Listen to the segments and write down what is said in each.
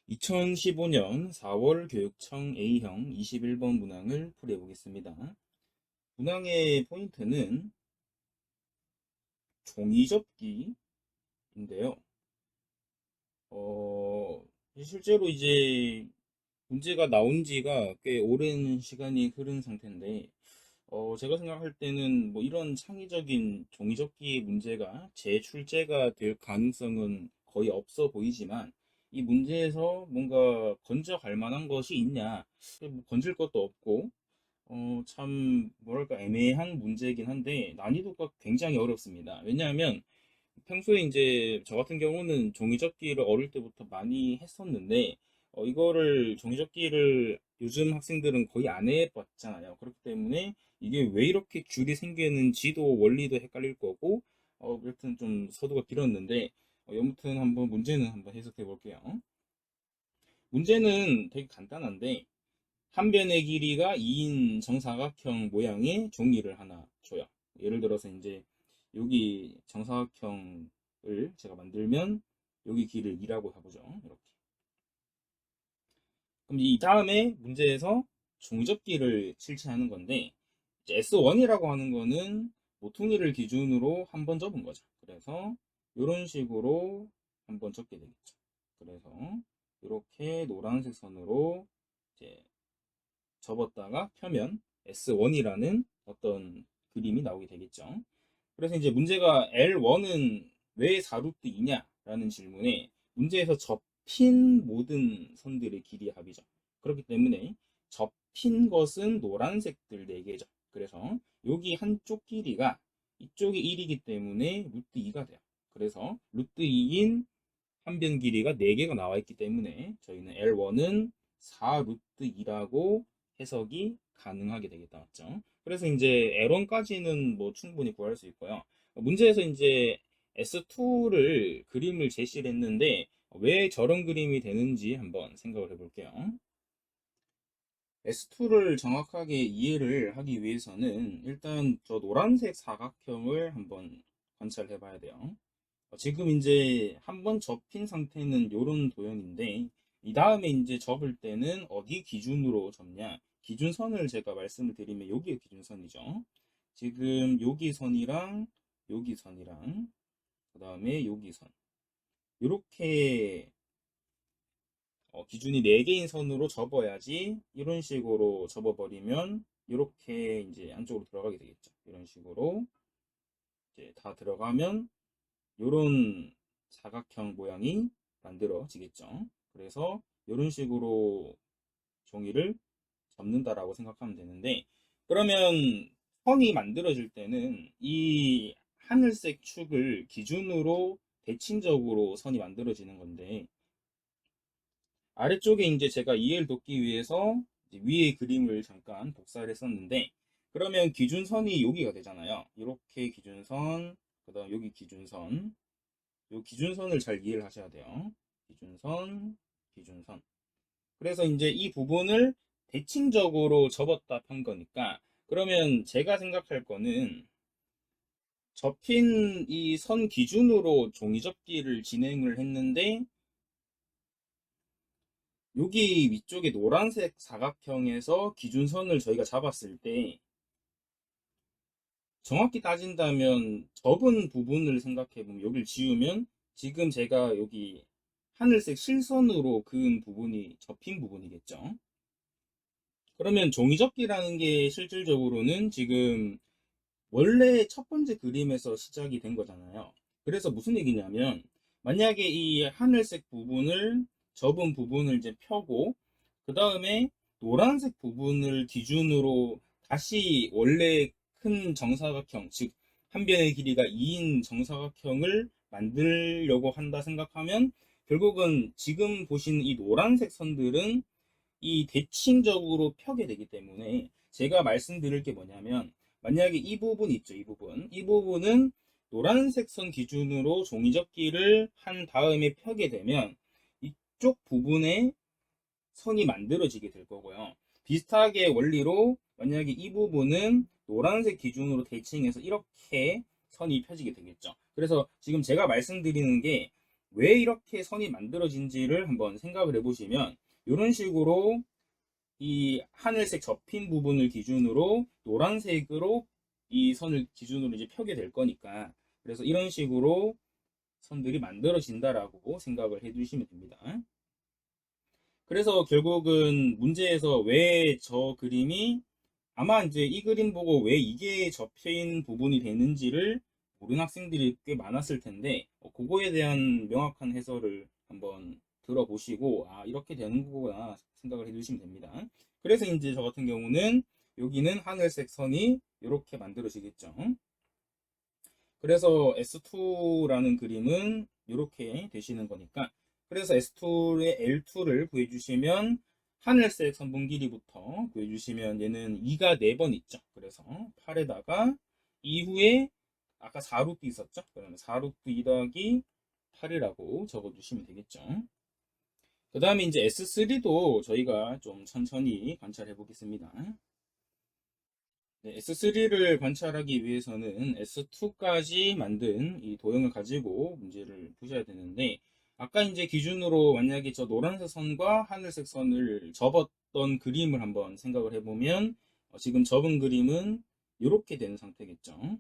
2015년 4월 교육청 A형 21번 문항을 풀어보겠습니다. 문항의 포인트는 종이접기인데요. 실제로 이제 문제가 나온 지가 꽤 오랜 시간이 흐른 상태인데, 제가 생각할 때는 뭐 이런 창의적인 종이접기 문제가 재출제가 될 가능성은 거의 없어 보이지만, 이 문제에서 뭔가 건져갈 만한 것이 있냐? 뭐 건질 것도 없고, 참, 뭐랄까, 애매한 문제이긴 한데, 난이도가 굉장히 어렵습니다. 왜냐하면, 평소에 이제 저 같은 경우는 종이접기를 어릴 때부터 많이 했었는데, 이거를 종이접기를 요즘 학생들은 거의 안 해봤잖아요. 그렇기 때문에 이게 왜 이렇게 줄이 생기는지도 원리도 헷갈릴 거고, 여튼 좀 서두가 길었는데, 여무튼 한번 문제는 한번 해석해 볼게요. 문제는 되게 간단한데, 한 변의 길이가 2인 정사각형 모양의 종이를 하나 줘요. 예를 들어서 이제 여기 정사각형을 제가 만들면 여기 길을 2라고 해보죠. 이렇게. 그럼 이 다음에 문제에서 종이접기를 실체하는 건데 S1이라고 하는 거는 모퉁이를 기준으로 한 번 접은 거죠. 그래서 이런 식으로 한 번 접게 되겠죠. 그래서 이렇게 노란색 선으로 이제 접었다가 펴면 S1이라는 어떤 그림이 나오게 되겠죠. 그래서 이제 문제가 L1은 왜 4루트 2냐라는 질문에 문제에서 접힌 모든 선들의 길이 합이죠. 그렇기 때문에 접힌 것은 노란색들 4개죠. 그래서 여기 한쪽 길이가 이쪽이 1이기 때문에 루트 2가 돼요. 그래서 루트 2인 한 변 길이가 4개가 나와 있기 때문에 저희는 L1은 4루트 2라고 해석이 가능하게 되겠다. 맞죠? 그래서 이제 L1까지는 뭐 충분히 구할 수 있고요. 문제에서 이제 S2를 그림을 제시를 했는데 왜 저런 그림이 되는지 한번 생각을 해볼게요. S2를 정확하게 이해를 하기 위해서는 일단 저 노란색 사각형을 한번 관찰해 봐야 돼요. 지금 이제 한번 접힌 상태는 이런 도형인데 이 다음에 이제 접을 때는 어디 기준으로 접냐? 기준선을 제가 말씀을 드리면 여기가 기준선이죠. 지금 여기 선이랑 여기 선이랑 그 다음에 여기 선 이렇게 기준이 4개인 선으로 접어야지 이런 식으로 접어버리면 이렇게 이제 안쪽으로 들어가게 되겠죠. 이런 식으로 이제 다 들어가면 이런 사각형 모양이 만들어지겠죠. 그래서 이런 식으로 종이를 접는다라고 생각하면 되는데 그러면 선이 만들어질 때는 이 하늘색 축을 기준으로 대칭적으로 선이 만들어지는 건데 아래쪽에 이제 제가 이해를 돕기 위해서 이제 위의 그림을 잠깐 복사를 했었는데 그러면 기준선이 여기가 되잖아요. 이렇게 기준선, 그다음 여기 기준선, 이 기준선을 잘 이해를 하셔야 돼요. 기준선, 기준선. 그래서 이제 이 부분을 대칭적으로 접었다 편 거니까 그러면 제가 생각할 거는 접힌 이 선 기준으로 종이접기를 진행을 했는데 여기 위쪽에 노란색 사각형에서 기준선을 저희가 잡았을 때 정확히 따진다면 접은 부분을 생각해보면 여기를 지우면 지금 제가 여기 하늘색 실선으로 그은 부분이 접힌 부분이겠죠. 그러면 종이접기라는 게 실질적으로는 지금 원래 첫 번째 그림에서 시작이 된 거잖아요. 그래서 무슨 얘기냐면 만약에 이 하늘색 부분을 접은 부분을 이제 펴고 그 다음에 노란색 부분을 기준으로 다시 원래 큰 정사각형, 즉 한 변의 길이가 2인 정사각형을 만들려고 한다 생각하면 결국은 지금 보시는 이 노란색 선들은 이 대칭적으로 펴게 되기 때문에 제가 말씀드릴 게 뭐냐면 만약에 이 부분 있죠, 이 부분은 노란색 선 기준으로 종이접기를 한 다음에 펴게 되면 이쪽 부분에 선이 만들어지게 될 거고요. 비슷하게 원리로 만약에 이 부분은 노란색 기준으로 대칭해서 이렇게 선이 펴지게 되겠죠. 그래서 지금 제가 말씀드리는 게 왜 이렇게 선이 만들어진지를 한번 생각을 해보시면 이런 식으로 이 하늘색 접힌 부분을 기준으로 노란색으로 이 선을 기준으로 이제 펴게 될 거니까 그래서 이런 식으로 선들이 만들어진다라고 생각을 해주시면 됩니다. 그래서 결국은 문제에서 왜 저 그림이 아마 이제 이 그림 보고 왜 이게 접힌 부분이 되는지를 모르는 학생들이 꽤 많았을 텐데 그거에 대한 명확한 해설을 한번 들어보시고 아 이렇게 되는 거구나 생각을 해주시면 됩니다. 그래서 이제 저 같은 경우는 여기는 하늘색 선이 이렇게 만들어지겠죠. 그래서 S2라는 그림은 이렇게 되시는 거니까 그래서 S2의 L2를 구해주시면 하늘색 선분 길이부터 구해주시면 얘는 2가 4번 있죠. 그래서 8에다가 이후에 아까 4루트 있었죠. 그러면 4루트 2 더하기 8이라고 적어주시면 되겠죠. 그 다음에 이제 S3도 저희가 좀 천천히 관찰해 보겠습니다. 네, S3를 관찰하기 위해서는 S2까지 만든 이 도형을 가지고 문제를 푸셔야 되는데 아까 이제 기준으로 만약에 저 노란색 선과 하늘색 선을 접었던 그림을 한번 생각을 해보면 지금 접은 그림은 이렇게 되는 상태겠죠.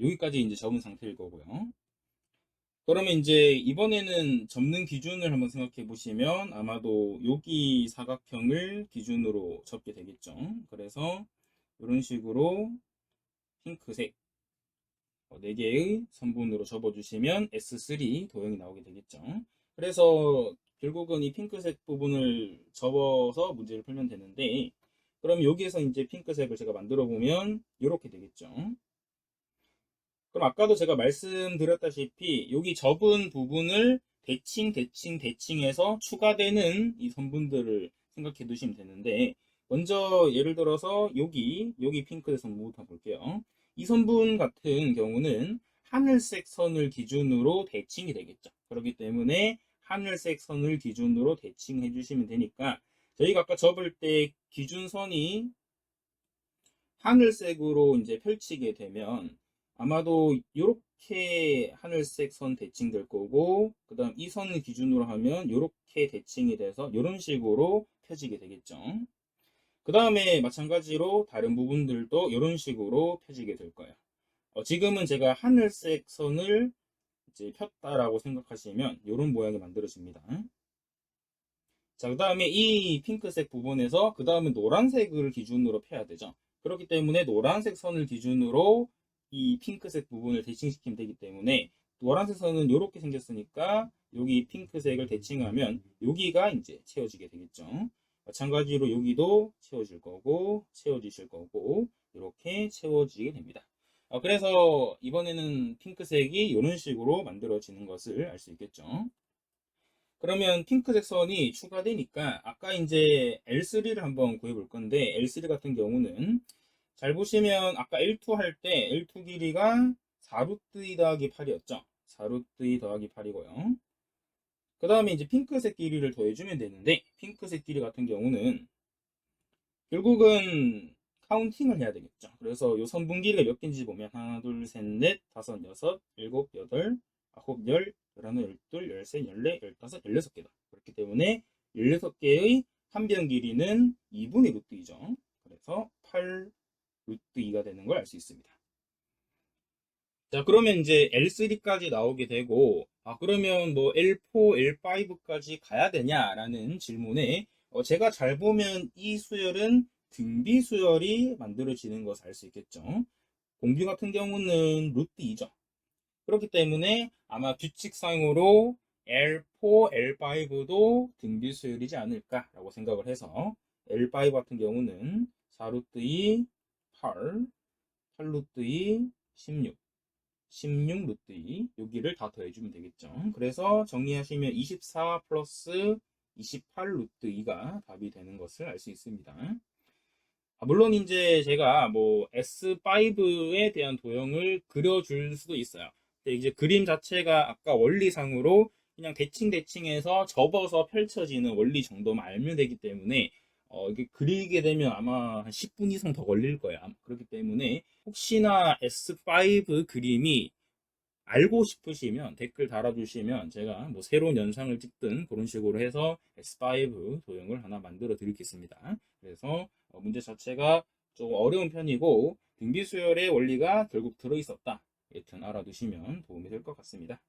여기까지 이제 접은 상태일 거고요. 그러면 이제 이번에는 접는 기준을 한번 생각해 보시면 아마도 여기 사각형을 기준으로 접게 되겠죠. 그래서 이런 식으로 핑크색 4개의 선분으로 접어주시면 S3 도형이 나오게 되겠죠. 그래서 결국은 이 핑크색 부분을 접어서 문제를 풀면 되는데 그럼 여기에서 이제 핑크색을 제가 만들어 보면 이렇게 되겠죠. 그럼 아까도 제가 말씀드렸다시피 여기 접은 부분을 대칭해서 추가되는 이 선분들을 생각해 두시면 되는데 먼저 예를 들어서 여기 핑크색 선분부터 볼게요. 이 선분 같은 경우는 하늘색 선을 기준으로 대칭이 되겠죠. 그렇기 때문에 하늘색 선을 기준으로 대칭해 주시면 되니까 저희가 아까 접을 때 기준선이 하늘색으로 이제 펼치게 되면 아마도 이렇게 하늘색 선 대칭될 거고 그 다음 이 선을 기준으로 하면 이렇게 대칭이 돼서 이런 식으로 펴지게 되겠죠. 그 다음에 마찬가지로 다른 부분들도 이런 식으로 펴지게 될 거예요. 지금은 제가 하늘색 선을 이제 폈다라고 생각하시면 이런 모양이 만들어집니다. 자, 그 다음에 이 핑크색 부분에서 그 다음에 노란색을 기준으로 펴야 되죠. 그렇기 때문에 노란색 선을 기준으로 이 핑크색 부분을 대칭시키면 되기 때문에 노란색 선은 이렇게 생겼으니까 여기 핑크색을 대칭하면 여기가 이제 채워지게 되겠죠. 마찬가지로 여기도 채워질 거고 채워지실 거고 이렇게 채워지게 됩니다. 그래서 이번에는 핑크색이 이런 식으로 만들어지는 것을 알 수 있겠죠. 그러면 핑크색 선이 추가되니까 아까 이제 L3를 한번 구해 볼 건데 L3 같은 경우는 잘 보시면 아까 L2 할 때 L2 길이가 4루트 2 더하기 8이었죠. 4루트 2 더하기 8이고요. 그 다음에 이제 핑크색 길이를 더해주면 되는데 핑크색 길이 같은 경우는 결국은 카운팅을 해야 되겠죠. 그래서 이 선분 길이가 몇 개인지 보면 하나, 둘, 셋, 넷, 다섯, 여섯, 일곱, 여덟, 아홉, 열, 열하나, 열둘, 열셋, 열넷, 열다섯, 16개다. 그렇기 때문에 16개의 한 변 길이는 2분의 루트 2죠. 그래서 8 루트 2가 되는 걸 알 수 있습니다. 자, 그러면 이제 L3까지 나오게 되고, 그러면 뭐 L4, L5까지 가야 되냐라는 질문에, 제가 잘 보면 이 수열은 등비 수열이 만들어지는 것을 알 수 있겠죠. 공비 같은 경우는 루트 2죠. 그렇기 때문에 아마 규칙상으로 L4, L5도 등비 수열이지 않을까라고 생각을 해서 L5 같은 경우는 4루트 2, 8, 8루트 2, 16, 16 루트 2 여기를 다 더해주면 되겠죠. 그래서 정리하시면 24 플러스 28 루트 2가 답이 되는 것을 알 수 있습니다. 물론 이제 제가 뭐 S5에 대한 도형을 그려줄 수도 있어요. 근데 이제 그림 자체가 아까 원리상으로 그냥 대칭해서 접어서 펼쳐지는 원리 정도만 알면 되기 때문에 이게 그리게 되면 아마 한 10분 이상 더 걸릴 거예요. 그렇기 때문에 혹시나 S5 그림이 알고 싶으시면 댓글 달아주시면 제가 뭐 새로운 영상을 찍든 그런 식으로 해서 S5 도형을 하나 만들어 드리겠습니다. 그래서 문제 자체가 좀 어려운 편이고 등비수열의 원리가 결국 들어있었다. 여튼 알아두시면 도움이 될 것 같습니다.